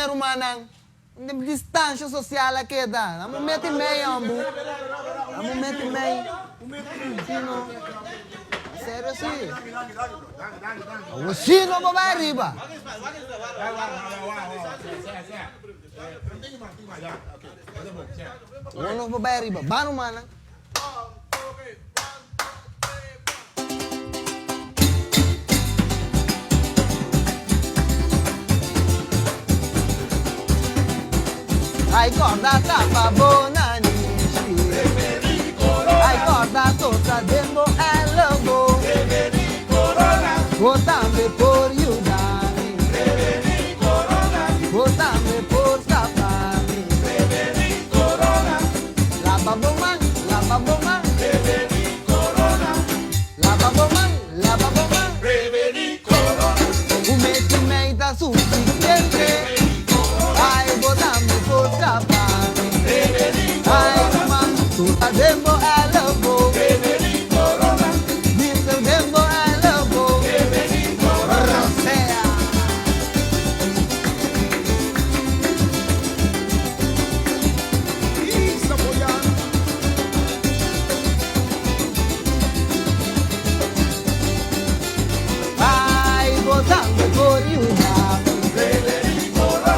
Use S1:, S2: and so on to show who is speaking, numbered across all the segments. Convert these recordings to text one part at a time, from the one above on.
S1: rumanang. Distansya social kita. Amo meti may ambu. Amo meti may. Sino? Serio sih. Sino babae riba? Ano babae riba? Bano mana? Hai guardato a Bonani, hai guardato tra Dembo e Lobo, votame por Yudani, votame por Scafani, la baboman, la baboman, la baboman, la baboman, un metti da sufficiente. Ay, votame por Scafani. Ay, man, tu Dembo e Lobo. Dice Dembo e Lobo. Rosea. Ay, votame por Yudami.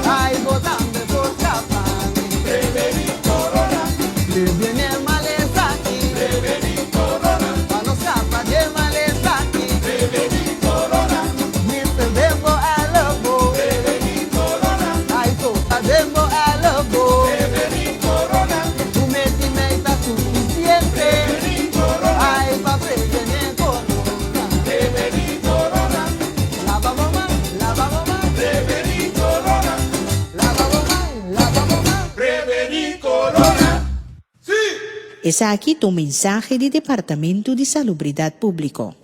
S1: Ay, votame por Scafani. Le viene el malesaki. Quando scappa del malesaki. Mr. Dembo e Lobo. Ay, tota Dembo e Lobo. Tu metti meta sufficiente. Ay, pa prevenire corona. Lava mamma, lava mamma.
S2: Es aquí tu mensaje de Departamento de Salubridad Público.